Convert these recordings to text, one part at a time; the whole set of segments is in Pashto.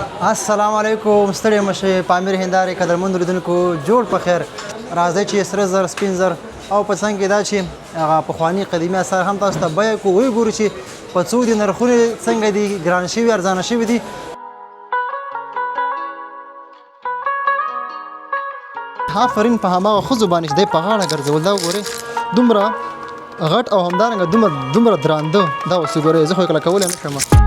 السلام علیکم ستړي مشه پامیر هندارې قدرمن لیدونکو جوړ په خیر راځي چې سره زر سپین زر او په څنګه دا چې هغه پخوانی قدیمي اثار هم تاسو ته بیه کو وی ګورو چې په څو دي نرخونه څنګه دي ګران شوي ارزانه شوي دي آفرین په هماغه ښځو باندې چې دی په غاړه ګرځول دا وګورئ دومره غټ او همدارنګه دومره درانده دا اوس وګورئ زه خو یې کله کولی نه شم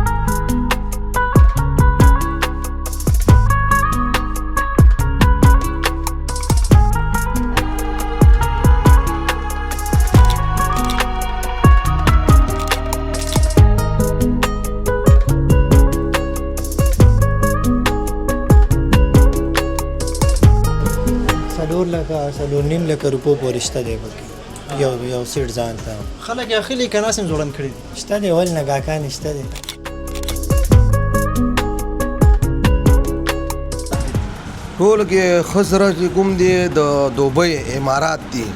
څلور نیم لکه روپو پورې شته دی پکې یو سیټ ځان ته خلک یې اخلي که ناس هم ځوړند کړي دي شته دی ولې نه ګاکان شته دی ټول کې ښه سره چې کوم دی د دوبۍ امارات دي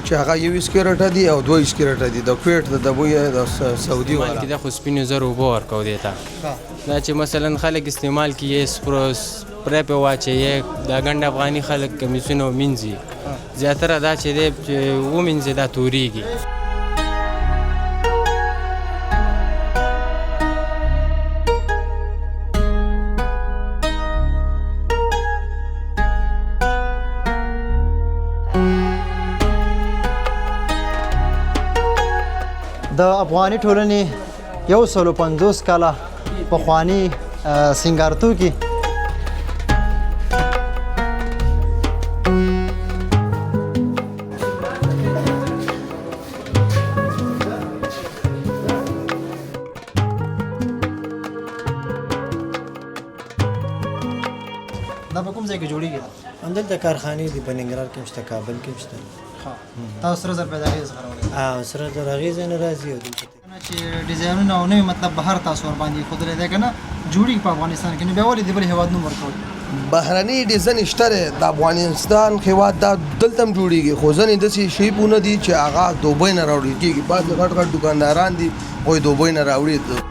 چې هغه 21 کیرټه دي او 22 کیرټه دي د کویټ د دبوی د سعودي والا کې د خو سپینو زرو اوبه ورکو دی ته دا چې مثلا خلک استعمال کیې سپروس پرې په واچي دا ګنډ افغاني خلک کمیسونه ومینځي زیاتره دا چې دی چې ومینځي دا تورېږي د افغاني ټولنې 150 کاله پخواني سینګارتوکي دا په کوم ځای کې جوړیږي همدلته کارخانې دي په ننګرهار کې هم شته کابل کې هم شته تاسو سره زر پیدا کېږي څخه راوړی سره د هغې ځای نه راځي او دلته چې ډیزاینونه او نوي مطلب بهر تاسو ور باندې ښودلی دی که نه جوړیږي په افغانستان کې نو بیا ولې د بل هېواد نوم ورکوئ بهرني ډیزاین شته دی د افغانستان هېواد دا دلته هم جوړېږي خو ځینې داسې شیپونه دي چې هغه دوبۍ نه راوړل کېږي بعضې غټ غټ دوکانداران دي خو یې دوبۍ نه راوړي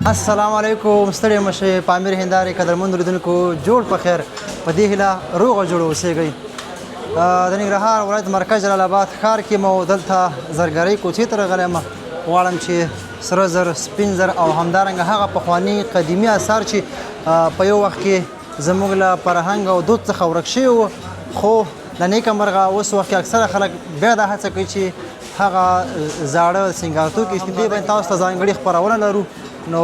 السلام علیکم ستړي مشه پامیر هندارې قدرمن لیدونکو جوړ په خیر په دې هیله روغ جوړ اوسېږئ د ننګرهار ولایت مرکز جلال آباد ښار کې مو دلته زرګرۍ کوڅې ته راغلی یم غواړم چې سره زر سپین زر او همدارنګه هغه پخواني قدیمي اثار چې په یو وخت کې زموږ له فرهنګ او دود څخه ورک شوي وو خو د نیکه مرغه اوس وخت کې اکثره خلک بیا دا هڅه کوي چې هغه زاړه سینګارتوکي چې دې باندې تاسو ته ځانګړي خپرونه لرو نو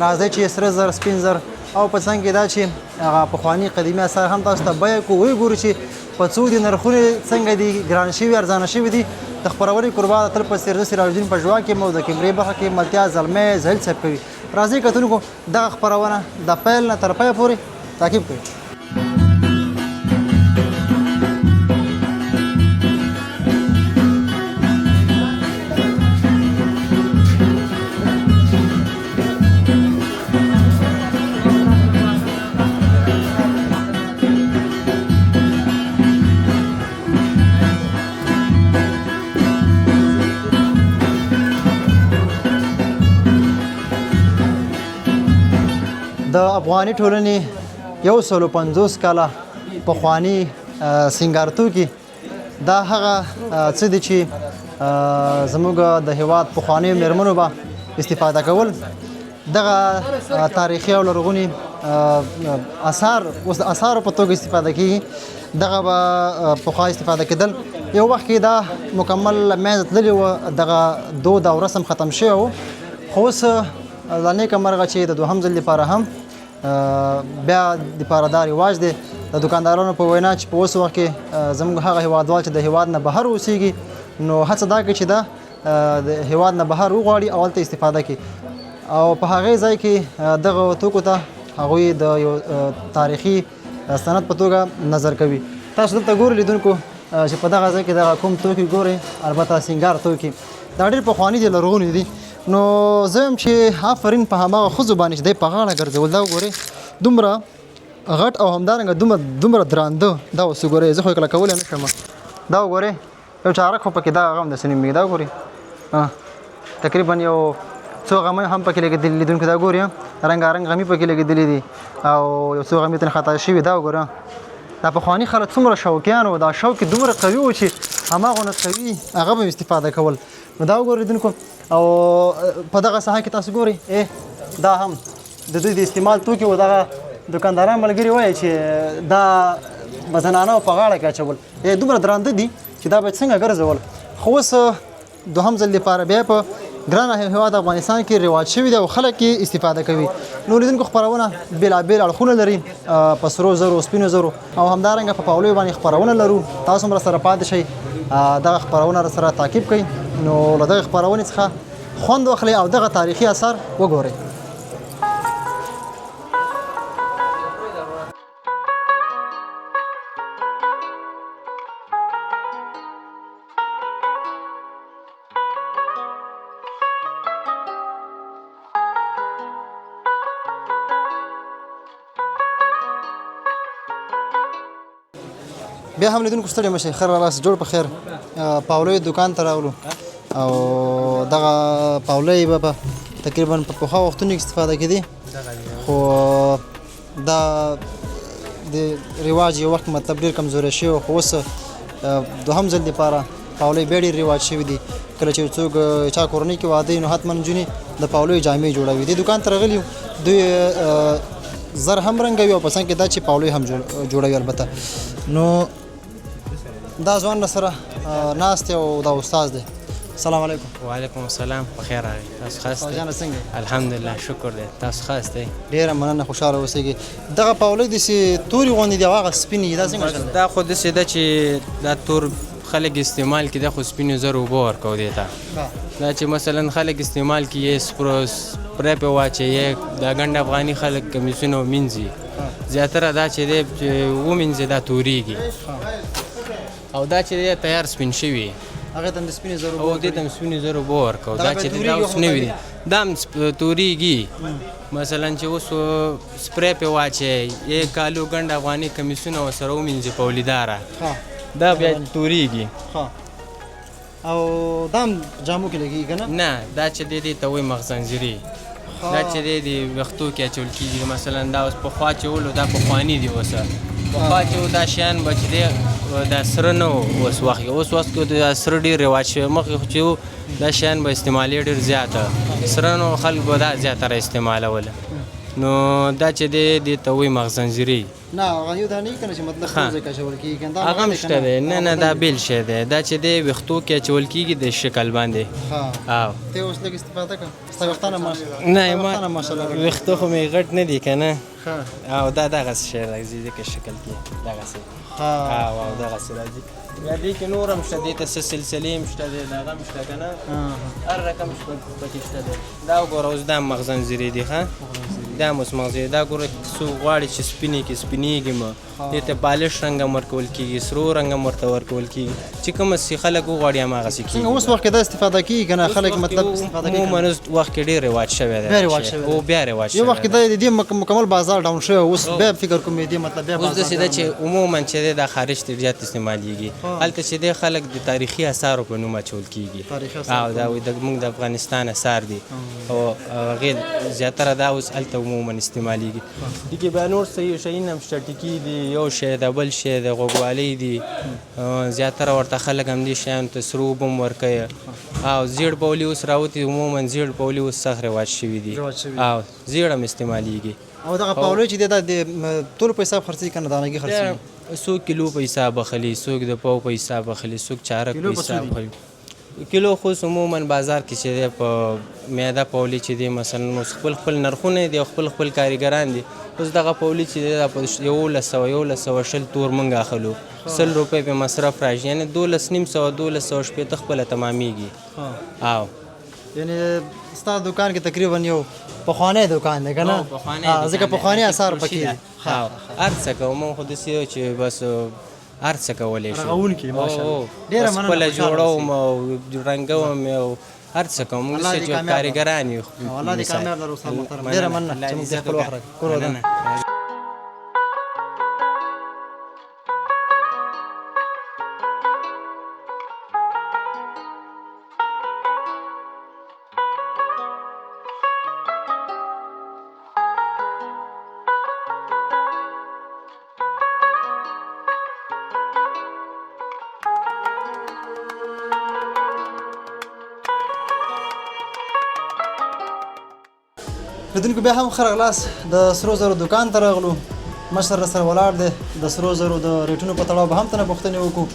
راځي چې سره زر سپین زر او په څنګه دا چې هغه پخواني قدیمي اثار هم تاسو ته بیه کو وی ګورو چې په څو دي نرخونه څنګه دي ګران شوي ارزانه شوي دي د خپرونې قربا تل په سر سراجدین په جوا کې مو د کیمرې برخه کې ملتیا زلمه زهل څه کوي راځي کتونکو دغه خپرونه د پیل نه تر پای پورې تعقیب کړئ د افغاني ټولنې 150 کاله پخواني سینګارتوکي دا هغه څه دي چې زموږ د هیواد پخوانیو میرمنو به استفاده کول دغه تاریخي او لرغوني آثار اوس د آثارو په توګه استفاده کیږي دغه به پخوا استفاده کېدل. یو وخت کې دا مکمل منځ تللي وه، دغه دود او رسم ختم شوی و، خو اوس لا نیکه مرغه چې د دوهم ځل لپاره هم بیا دپاره دا رواج دی د دوکاندارانو په وینا چې په اوس وخت کې زموږ هغه هیوادوال چې د هیواد نه بهر اوسیږي نو هڅه دا کوي چې دا د هیواد نه بهر وغواړي او هلته استفاده کړي او په هغې ځای کې دغه توکو ته هغوی د یو تاریخي سند په توګه نظر کوي. تاسو دلته ګورئ لیدونکو چې په دغه ځای کې دغه کوم توکي ګورئ، البته سینګار توکي دا ډېر پخواني دي، لرغوني دي. نو زه یم چې آفرین په هماغه ښځو باندې چې دی په غاړه ګرځول. دا وګورئ دومره غټ او همدارنګه دومره درانده. دا اوس وګورئ، زه خو یې کله کولی نه شم. دا وګورئ یو چارک خو پکې دا غم داسې نومېږي. دا وګورئ تقریبا یو څو غمې هم پکې لګېدلي لیدونکو. دا ګورئ رنګارنګ غمې پکې لګېدلي دي او یو څو غمې ترې خطا شوي. دا وګوره دا پخواني خلک څومره شوقیان وو، دا شوق یې دومره قوي و چې هماغونه قوي هغه به استفاده کول. نو دا وګورئ لیدونکو او په دغه ساحه کې تاسو ګورئ دا هم د دوی د استعمال توکي و. دغه دوکانداران ملګري وایي چې دا به زنانه په غاړه کې اچول، دومره درانده دي چې دا باید څنګه ګرځول. خو اوس دوهم ځل لپاره بیا په ګرانه هیواد افغانستان کې رواج شوي دی او خلک یې استفاده کوي. نو لیدونکو خپرونه بېلابېل اړخونه لري، په سرو زرو، سپینو زرو او همدارنګه په پاولیو باندې خپرونه لرو. تاسو هم راسره پاتې شئ، دغه خپرونه راسره تعقیب کړئ نو له دغه خپرونې څخه خوند واخلئ او دغه تاریخي اثار وګورئ. بیا هم لیدونکو ستړي مه شئ، ښه راغلاست، جوړ په خیر. پاولیو دوکان ته راولو او دغه پاولۍ به په تقریبا په پخوا وختونو کې استفاده کېدې، خو دا د رواج یو وخت مطلب ډېر کمزوری شوی، خو اوس دوهم ځل دپاره پاولۍ بیا ډېر رواج شوي دي. کله چې څوک چا کورنۍ کې واده وي نو حتما نجونې د پاولیو جامې جوړوي. دې دوکان ته راغلي دوی زر هم رنګوي او په څنګ کې دا چې پاولۍ هم جوړوي. البته نو دا ځوان راسره ناست دی او دا استاد دی. السلام علیکم. وعلیکم السلام. په خیر راغی. تاسو ښه یاست؟ جانه څنګه؟ الحمدلله شکر دی. تاسو ښه یاست؟ ډېره مننه، خوشحاله اوسئ. دغه پاولۍ داسې تورې غوندې دي او هغه سپینې، دا څنګه چل دی؟ دا خو داسې ده چې دا تور خلک استعمال کړي، دا خو سپینو زرو اوبه ورکوو دې ته. دا چې مثلا خلک استعمال کړي سپروس پرې پې واچوي، دا ګنډ افغاني خلک کمیسونه ومینځي، زیاتره دا چې دی چې ومینځي دا توریږي او دا چې دی تیار سپین شوي هغې ته هم د سپینې زرو او دې ته هم سپینې زرو اوبه ورکوو. دا چې دی دا اوس نوي دي، دا هم توریږي. مثلا چې اوس سپری پې واچوي، یې کالو ګنډ افغاني کمیسونه ورسره ومینځي پولیداره، دا بیا توریږي. او دا هم جامو کې لګېږي که نه؟ نه، دا چې دی دې ته وایي مغزنځري. دا چې دی د ویښتو کې اچول کېږي. مثلا دا اوس پخوا چې ولو دا پخواني دي. اوس پخوا چې دا شیان به چې دی دا سره نه و اوس وخت کې. اوس وخت کې دا سره ډېر رواج شوی. مخکې چې و دا شیان به استعمالي ډېر زیاته سره نو خلک به دا زیاتره استعمالوله. نو دا چې دی دې ته وایي مغزنځري. نه هغه یو دا نه وي که نه چې مطلب کوم ځای کې اچول کېږي که نه؟ هغه هم شته دی. نه دا بېل شی دی. دا چې دی ویښتو کې اچول کېږي د شکل باندې. ته اوس لږ استفاده کړه، ستا ویښتان نه ما ویښتو خو مې غټ نه دي که نه، او دا دغسې شی راځي ځکه شکل کې دغسې او دغسې راځي. بیا دې کې نور هم شته، دې ته څه سلسلې هم شته دی، دغه هم شته که نه، هر رقم پکې شته دی. دا وګوره اوس دا هم مغزنځري دي. ښه دا هم اوس مغزنځري. دا ګوره څوک غواړي چې سپینې کې سپینېږي مه، دې ته پالش رنګ هم ورکول کېږي، سرو رنګ هم ورته ورکول کېږي، چې کومه چې خلک وغواړي هماغسې کېږي. څنګه اوس وخت کې دا استفاده کېږي که نه؟ خلک مطلب استفاده کوي. عموما اوس وخت کې ډېر رواج شوی دی. او بیا رواج شوی. یو وخت کې د دې مکمل بازار ډاون شوی، اوس بیا فکر کوم دې مطلب بیا اوس داسې ده چې عموما چې دی دا خارج ته زیات استعمالېږي. هلته چې دی خلک د تاریخي اثارو په نوم اچول کېږي. او دا وایي موږ د افغانستان اثار دي او هغې زیاتره دا اوس هلته عموما استعمالېږي. دې کې بیا نور شیونه هم شته، ټیکي دي، یو شی د بل شی د غوږوالۍ دي. زیاتره ورته خلک همدې شیانو ته سرو اوبه هم ورکوي. او زیړ پولي اوس راوتي، عموما زیړ پولي اوس سخت رواج شوي دي او زیړ هم استعمالېږي. او دغه پاولۍ چې دی دا د ټولو په حساب خرڅېږي که نه دانګي خرڅېږي؟ څوک کیلو په حساب اخلي، څوک د پاو په حساب اخلي، څوک چارک کیلو په په څو حساب دي؟ اخلي. کیلو خو عموما بازار کې چې دی په میده پولي چې دی مثلا اوس خپل نرخونه دي او خپل کاریګران دي. اوس دغه پولي چې دی دا په 1120 تور موږ اخلو، 100 روپۍ په مصرف راشي، یعنې 1250 خپله تمامیږي. او یعنې ستا دکان کې تقریبا یو پخوانی دکان دی که نه؟ ځکه پخوانی اثار پکې دي. هر څه کوم مونږ خو داسې یو چې بس هر څه کولی شو. رغونکي ماشاءالله. ډېره مننه. خپله جوړوم او رنګوم او هر څه کوم. موږ داسې چې کارګران یو. الله دې کامیاب لرو استاد محترم. ډېره مننه چې موږ ته خپل وخت راکړ. کور ودان. لیدونکو بیا هم ښه راغلاست. د سرو زرو دکان ته راغلو، مشر راسره ولاړ دی. د سرو زرو د ریټونو په تړاو به هم تنه پوښتنې وکړو،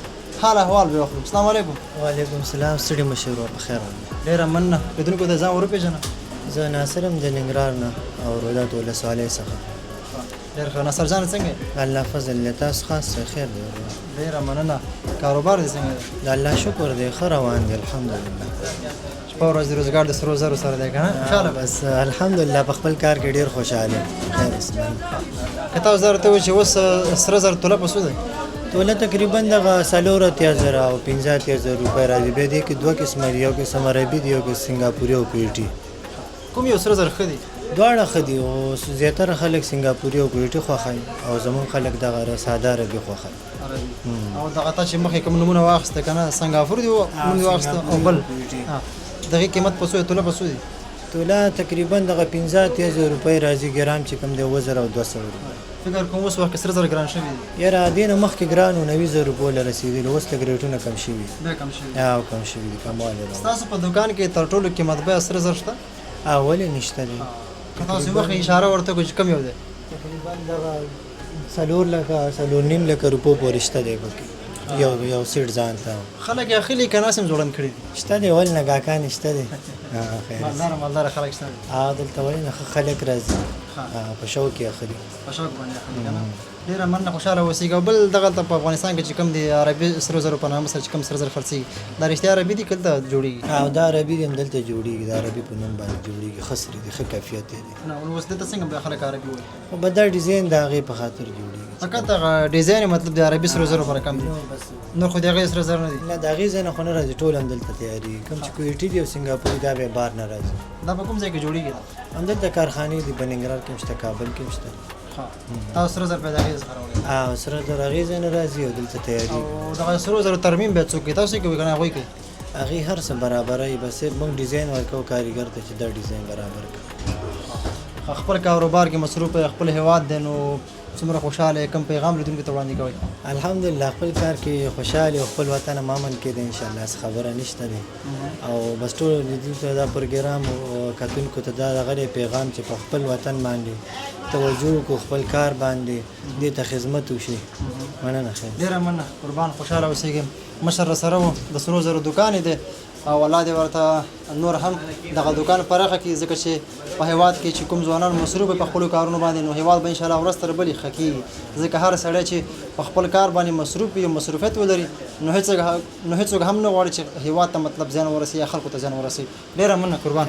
حال احوال به واخلو. السلام علیکم. وعلیکم السلام. ستړي مشر ورور په خیر راغلی. ډېره مننه. لیدونکو ته ځان وروپېژنه. زه ناصر یم د ننګرهار نه او رودات ولسوالۍ څخه. ډېر ښه. نصر جان څنګه یې؟ الله فضل له تاسو خاص خیر دی ورور. ډېره مننه. کاروبار دې څنګه دی؟ د الله شکر دی ښه روان دی الحمدلله. شپه ورځ د روزګار د سرو زرو سره دی که نه؟ خوشحاله به؟ بس الحمدلله په خپل کار کې ډېر خوشحاله یم. خیر اسمان. که تاسو زه راته وایي چې اوس سره زر توله په څو دی؟ توله تقریبا دغه 4,000 او 15,000 روپۍ راځي. بیا دې کې دوه قسمه دي، یو قسم عربي دی، یو قسم سنګاپوري او کویټي. کوم یو سره زر ښه دی؟ دواړه ښه دي او زیاتره خلک سنګاپوري او کویټي خوښوي او زمونږ خلک دغه ساده عربي خوښوي. او دغه تا چې مخکې کوم نومونه واخیسته که نه، سنګاپور دي نوم دې واخیسته او بل دغې قیمت په څو دی؟ توله په څو دي؟ توله تقریبا دغه 15,000 روپۍ راځي. ګرام چې کوم دی 2,000 او 200 روپۍ. فکر کوم اوس وخت کې سره زر ګران شوي دي. یاره دې نه مخکې ګران و 90,000 روپیو له رسېدلي، اوس لږ ریټونه کم شوي. بیا کم شوي؟ او کم شوي دي، کموالی راغلی. ستاسو په دکان کې تر ټولو قیمت بیه سره زر شته؟ ولې نشته دی؟ که تاسو وخت اشاره ورته کړو چې کم یو دی؟ تقریبا دغه 4,00,000 روپو پورې شته دی پکې. یو سیټ ځان ته خلک یې اخلي که ناس هم ځوړند کړي دي؟ شته دی، ولې نه ګاهکان شته دی. مالداره خلک شته دي. دلته ولې نه ښه خلک راځي په شوق یې اخلي. په شوق باندې اخلي که نه؟ ډېره مننه. خوشحاله اوسېږي. او بل دغلته په افغانستان کې چې کوم دی عربي سرو زرو په نامه سره چې کوم سره زر خرڅېږي، دا رښتیا عربي دي که دلته جوړېږي؟ او دا عربي دی همدلته جوړېږي، د عربي په نوم باندې جوړېږي. ښه سرې دي، ښه کیفیت دی. نه اوس دلته څنګه بیا خلک عربي وایي؟ خو به دا ډیزاین د هغې په خاطر جوړېږي. فقط هغه ډیزاین مطلب د عربي سرو زرو سره کم دی، نور خو د هغې سره زر نه دي؟ نه د هغې ځای نه خو نه راځي، ټول همدلته تیارېږي. کوم چې کویټي دي او سنګاپوري دا بیا بار نه راځي. دا په کوم ځای کې جوړېږي؟ همدلته کارخانې دي، په ننګرهار کې هم شته، کابل کې هم شته. تاسو سره زر پیدا هغې څخه راوړئ؟ سره زر هغې ځای نه راځي او دلته تیارېږي. او دغه سرو زرو ترمیم بیا څوک کوي؟ تاسو یې کوئ که نه هغوی کوي؟ هغې هر څه برابروي، بس موږ ډیزاین ورکوو کاریګر ته چې دا ډیزاین برابر کړي. خپل کاروبار کې مصروف یې، خپل هیواد دی، نو څومره خوشحاله یې؟ کوم پیغام لیدونکو ته وړاندې کوئ؟ الحمدلله خپل کار کې خوشحال او خپل وطن مامن کې دی انشاءالله، څه خبره نشته دی. او بس ټول لیدونکو ته دا پروګرام او کتونکو ته دا دغه پیغام چې په خپل وطن باندې توجه وکړو، خپل کار باندې دې ته خدمت وشي. مننه. خیر. ډېره مننه قربان. خوشحاله اوسېږم. مشر راسره و، د سرو زرو دکان یې دی او الله دې ورته نور هم دغه دکان پراخه کړي، ځکه چې په هیواد کې چې کوم ځوانان مصروف په خپلو کارونو باندې، نو هیواد به انشاءالله ورځ تر بلې ښه کېږي. ځکه هر سړی چې په خپل کار باندې مصروف وي، مصروفیت ولري، نو هېڅوک هم نه غواړي چې هیواد ته مطلب زیان ورسي یا خلکو ته زیان ورسي. ډېره مننه قربان.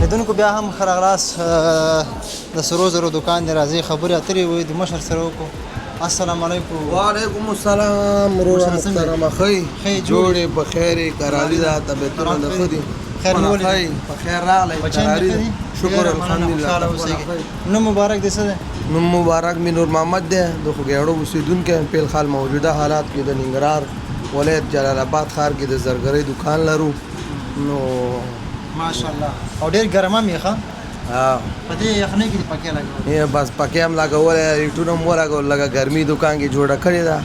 لیدونکو بیا هم ښه راغلاست. د سرو زرو دکان دی، راځئ خبرې اترې وایي د مشر سره وکړو. السلام علیکم. وعلیکم السلام. وروره محترمه ښه جوړې په خیر یې کرالي ده، طبیعتونه د ښه دي؟ خیر نیولې په خیر راغلی، کرالي ده. شکر الحمدلله. خوشحاله اوسېږي. نوم مبارک دی څه دی؟ نوم مبارک می نور محمد دی د خوګیاړو اوسیدونکو په حال موجوده حالات کې د ننګرهار ولایت جلال آباد ښار کې د زرګرۍ دکان لرو نو ماشاءالله او ډېر ګرمه میخه ها په دې یخنۍ کې پکې لګو یې بس پکې هم لګول ریټونه مو لګول لګا ګرمي دکان کې جوړه کړی دا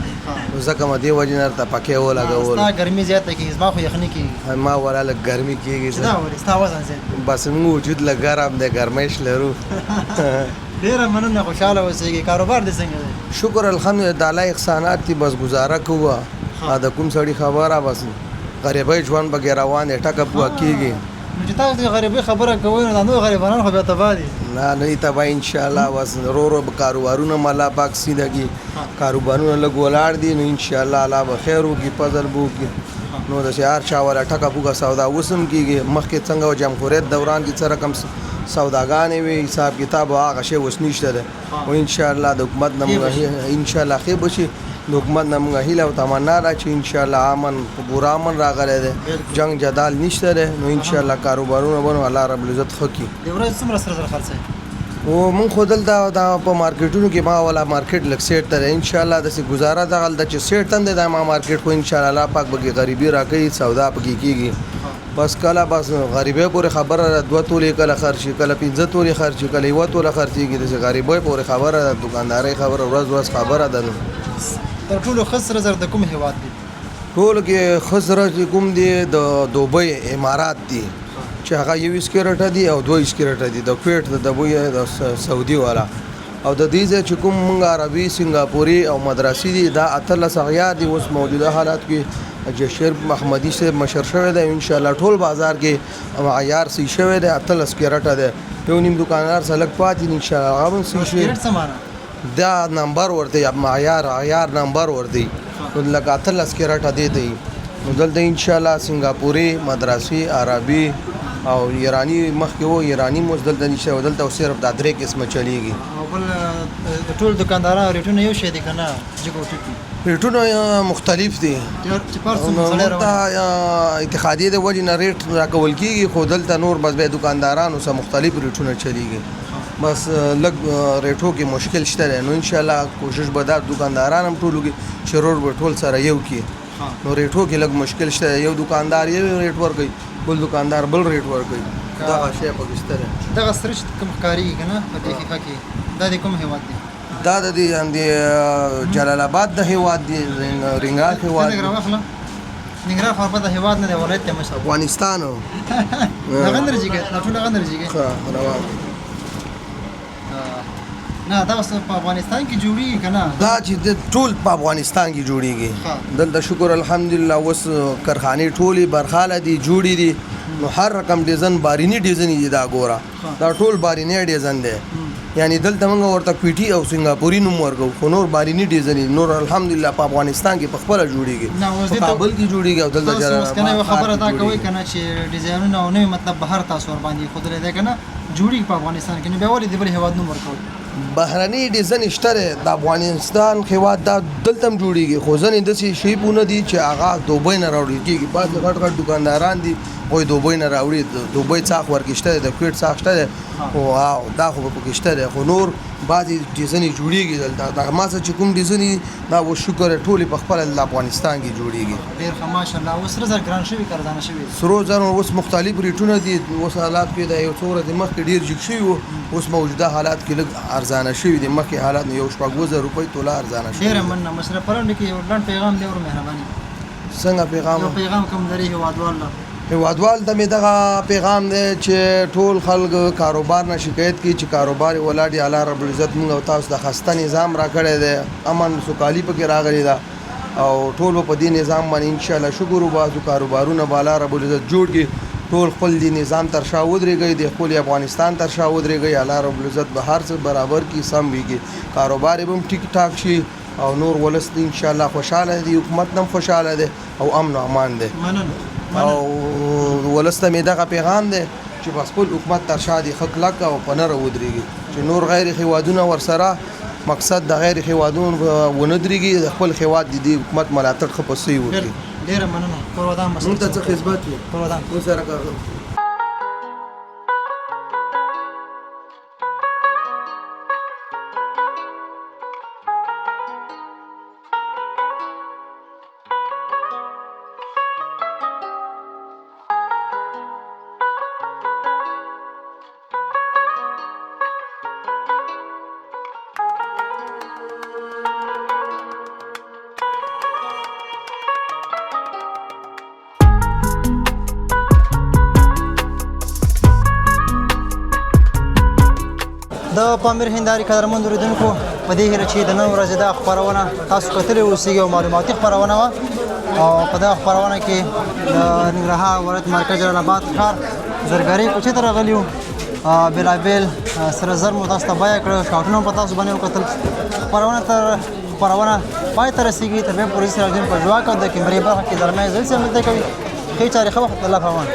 ځکه مې وجه نه ته پکې و لګول ستا ګرمي زیاته کې زما خو یخنۍ کې ما ولا لګ ګرمي کېږي دا ولې ستا وزن زیات بس موږ وجود لګارم د ګرمش لرو ډېر مننه خوشاله اوسېږي کاروبار دې څنګه دی شکر الحمدلله د الله احسانات دي بس گزاره کوه دا کوم سړی خبره بس غریبۍ ژوند به روان ټکه پوه کېږي نو چې تاسو د غریبۍ خبره کوئ نو دا نور غریبانان خو بیا تباه دي نه نه تبا ان شاء الله بس رو کاروبارونه مالا پاک سیدګي کاروبارونه لګ ولاړ دي نو ان شاء الله الله به خیر وکي فضل بو کی نو د شهر چاوله ټکه پوګه سودا وسم کیږي مخکې څنګه جمهوریت دوران کې سره کم سوداګانې وي حساب کتاب هغه شی اوس نشته ده او ان شاء الله د حکومت نمغه ان شاء الله خیر بشي د حکومت نمغه هیله او تمنا را چې ان شاء الله امن پورا امن راغلی ده جنگ جدال نشته ده نو ان شاء الله کاروبارونه بنو الله رب العزت خکې د ورځ څومره سره خرڅه او مون خودل دا په مارکیټونو کې ما ولا مارکیټ لک سیټ ته ان شاء الله د سي گزاره د غل د چې سیټ تند د ما مارکیټ کو ان شاء الله پاک بګي غریبي راکې سودا پکې کیږي بس کله بس غریبې پورې خبره دوه تولې کله خرچي کله 15 تولې خرچي کله یو توله خرچيږي د غریبې پورې خبره د دکانداري خبره ورځ خبره ده تر ټولو خسر زر د کوم هیواد دی ټول کې خسر کوم دی د دوبۍ امارات دی چې هغه 21 کیرټه دی او 22 کیرټه دی د کویت د دوبۍ د سعودي والا او د دې چې کوم مونږ عربي سنگاپوري او مدرسې دي دا اتل سغیا دي اوس موجوده حالات کې جشر محمدي سے مشر شوی دی ان شاء الله ټول بازار کې معیار سي شوی دی اتل کیرټه دی یو نیم دکاندار سلک پاتې ان شاء الله غو سي شوی دا نمبر ورته معیار نمبر ورته لکه اتل کیرټه دی نو دلته ان شاء الله سنگاپوري مدرسې عربي او ایرانی مخکې وو ایرانی مو دلته نشته دلته صرف د درې قسمه چلیږي او بل ټول دکانداران ریټونه یو شی دي کنه جګو ټکی ریټونه مختلف دي چې پرسو اتحادیه د وجه نه ریټ راکول کیږي خو دلته نور بس به دکاندارانو سره مختلف ریټونه چلیږي بس لګ ریټو کې مشکل شته نو ان شاء الله کوشش به دا دکانداران هم ټولو کې شرور به ټول سره یو کې نو ریټو کې لګ مشکل شته یو دکاندار یو ریټ ورکوي بل دکاندار بل ریټ ورکوي دا شی پاکستان دا سرچ کوم ښکاری کنه په دې کې دا د کوم هیواد دی دا د جلال آباد د هیواد دی رنګال هیواد ننګرهار خو په هیواد نه دی ولایت ته مشه افغانستان دا غندرجیږي ټول غندرجیږي ها روان نه دا اوس په افغانستان کې جوړیږي کنه دا چې ټول په افغانستان کې جوړیږي دلته شکر الحمدلله اوس کارخانه ټولي برخاله دي جوړي دي نو هر رقم ډیزاین بارینی ډیزاین دي دا ګورا دا ټول بارینی ډیزاین دي یعنی دلته موږ ورته کوټي او سنگاپوري نوم ورکو خو نور بارینی ډیزاین نور الحمدلله په افغانستان کې په خپل جوړیږي په کابل کې جوړیږي او دلته جره کنه خبره دا کوي کنه چې ډیزاینونه او نه مطلب بهر تاسو ور باندې خود لري کنه جوړي په افغانستان کې نه به ولې د بل هیواد نوم ورکول بهرني ډیزاین شته د افغانستان هیواد دا دلته جوړیږي خو ځنې د شي پونه دي چې هغه دوبۍ نه راوړي کیږي بعض غټ دکانداران دي او دوبۍ نه راوړي دوبۍ څاخ ورکشته د کویت څاخ شته او دا خو په کېشته خو نور بعضی ډیزاین جوړیږي دلته دا ما څه کوم ډیزاین دا و شکر ټول په خپل افغانستان کې جوړیږي ډیر ماشاءالله اوس زر ګران شوی کارزانه شوی سرو زر اوس مختلف ریټونه دي اوس حالات کې دا یو څوره د مخ ډیر جګ شوی اوس موجوده حالات کې لږ ارزانه شوی دي مخکې حالات یو 15000 روپۍ توله ارزانه شوی ډیر مننه مشره پرند کې یو لاند پیغام دی او مهرباني څنګه پیغام کوم لري هوادوال هیوادوال ته مې دغه پیغام دی چې ټول خلک کاروبار نه شکایت کوي چې کاروبار ولاړ الله رب العزت موږ او تاسو د خسته نظام را کړی دی امن سوکالي پکې راغلی ده او ټول په دې نظام باندې ان شاء الله شکر وباسو کاروبارونه بالا رب العزت جوړ کړي ټول خپل دې نظام تر شا ودرېږي د خپل افغانستان تر شا ودرېږي الله رب العزت به هر څه برابر کی سم ویږي کاروبار به ټیک ټاک شي او نور ولست ان شاء الله خوشاله دي حکومت هم خوشاله ده او امن او امان ده او ولسته مې دغه پیغام دی چې بس خپل حکومت تر شا دي خلک او پنر ودرېږي چې نور غیر هیوادونه ورسره مقصد د غیر هیوادونو ونه درېږي خپل هیواد دي حکومت ملاتړ خپسي وکړي ډیر مننه پرودان مسله مونږ ته څه خدمت وي پرودان سره کار د پامیر هنداري قدرمند اوریدونکو په دې هیله چې د نن ورځې دا خپرونه تاسو کتلې اوسېږي او معلوماتي خپرونه وه او په دغه خپرونه کې د ننګرهار ولایت مرکز جلال آباد ښار زرګرۍ کوڅې ته راغلي وو. بېلابېل سره زر مو تاسو ته بیه کړه، شاټونه هم په تاسو باندې وکتل. خپرونه پای ته رسېږي. تر بیا پورې سراجدین په ژواک او د کیمرې برخه کې درمیان زلسي عملته کوي. ښې چارې ښه وخت الله په امان.